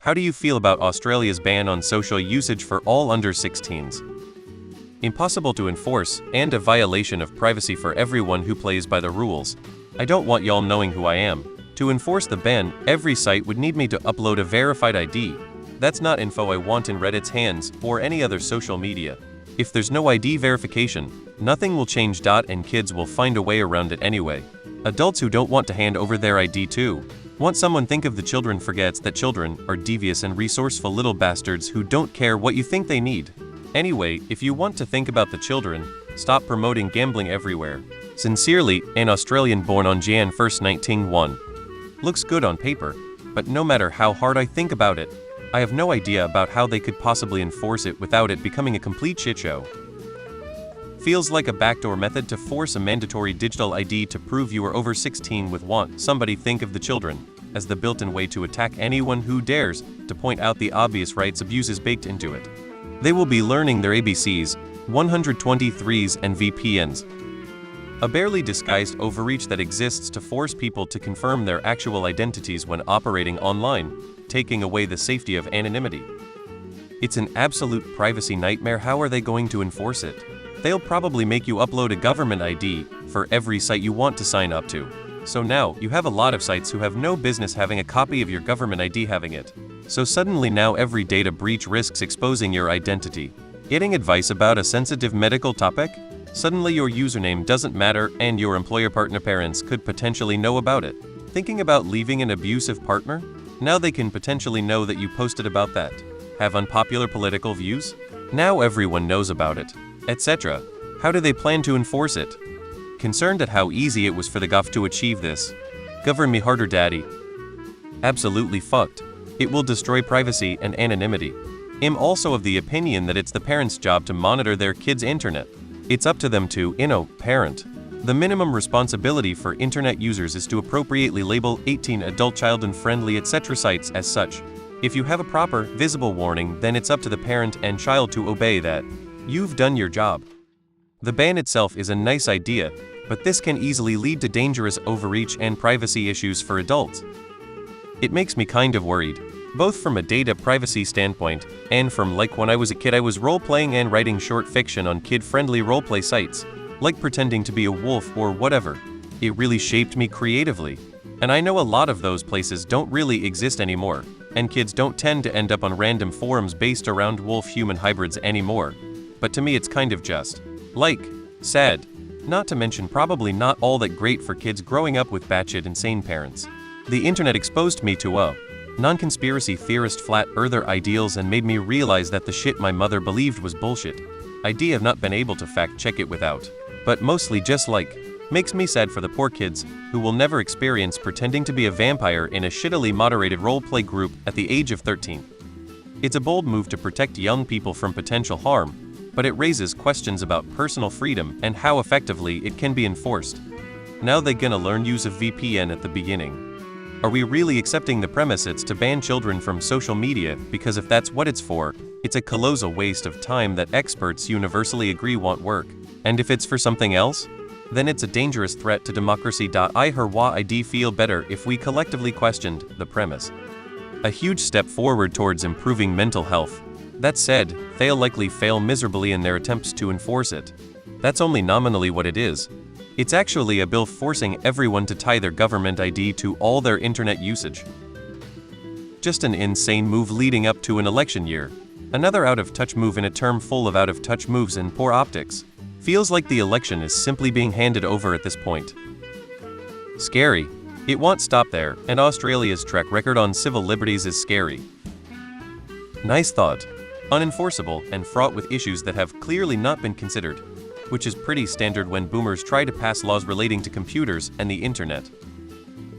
How do you feel about Australia's ban on social usage for all under 16s? Impossible to enforce, and a violation of privacy for everyone who plays by the rules. I don't want y'all knowing who I am. To enforce the ban, every site would need me to upload a verified ID. That's not info I want in Reddit's hands, or any other social media. If there's no ID verification, nothing will change. And kids will find a way around it anyway. Adults who don't want to hand over their ID too. Want someone think of the children forgets that children are devious and resourceful little bastards who don't care what you think they need. Anyway, if you want to think about the children, stop promoting gambling everywhere. Sincerely, an Australian born on Jan 1st 1901. Looks good on paper, but no matter how hard I think about it, I have no idea about how they could possibly enforce it without it becoming a complete shitshow. Feels like a backdoor method to force a mandatory digital ID to prove you are over 16 with want somebody think of the children as the built-in way to attack anyone who dares to point out the obvious rights abuses baked into it. They will be learning their ABCs, 123s and VPNs. A barely disguised overreach that exists to force people to confirm their actual identities when operating online, taking away the safety of anonymity. It's an absolute privacy nightmare. How are they going to enforce it? They'll probably make you upload a government ID for every site you want to sign up to. So now, you have a lot of sites who have no business having a copy of your government ID having it. So suddenly now every data breach risks exposing your identity. Getting advice about a sensitive medical topic? Suddenly your username doesn't matter and your employer partner parents could potentially know about it. Thinking about leaving an abusive partner? Now they can potentially know that you posted about that. Have unpopular political views? Now everyone knows about it, etc. How do they plan to enforce it? Concerned at how easy it was for the gov to achieve this. Govern me harder, daddy. Absolutely fucked. It will destroy privacy and anonymity. I'm also of the opinion that it's the parents' job to monitor their kids' internet. It's up to them to, parent. The minimum responsibility for internet users is to appropriately label 18 adult child and friendly etc. sites as such. If you have a proper, visible warning, then it's up to the parent and child to obey that. You've done your job. The ban itself is a nice idea, but this can easily lead to dangerous overreach and privacy issues for adults. It makes me kind of worried, both from a data privacy standpoint, and from like when I was a kid I was role-playing and writing short fiction on kid-friendly roleplay sites, like pretending to be a wolf or whatever. It really shaped me creatively. And I know a lot of those places don't really exist anymore, and kids don't tend to end up on random forums based around wolf-human hybrids anymore. But to me it's kind of just, sad. Not to mention probably not all that great for kids growing up with batshit insane parents. The internet exposed me to non-conspiracy theorist flat earther ideals and made me realize that the shit my mother believed was bullshit. Idea have not been able to fact check it without. But mostly just makes me sad for the poor kids who will never experience pretending to be a vampire in a shittily moderated roleplay group at the age of 13. It's a bold move to protect young people from potential harm, but it raises questions about personal freedom and how effectively it can be enforced. Now they gonna learn use of VPN at the beginning. Are we really accepting the premise it's to ban children from social media? Because if that's what it's for, it's a colossal waste of time that experts universally agree won't work. And if it's for something else, then it's a dangerous threat to democracy. I'd feel better if we collectively questioned the premise. A huge step forward towards improving mental health. That said, they'll likely fail miserably in their attempts to enforce it. That's only nominally what it is. It's actually a bill forcing everyone to tie their government ID to all their internet usage. Just an insane move leading up to an election year. Another out-of-touch move in a term full of out-of-touch moves and poor optics. Feels like the election is simply being handed over at this point. Scary. It won't stop there, and Australia's track record on civil liberties is scary. Nice thought. Unenforceable and fraught with issues that have clearly not been considered, which is pretty standard when boomers try to pass laws relating to computers and the internet.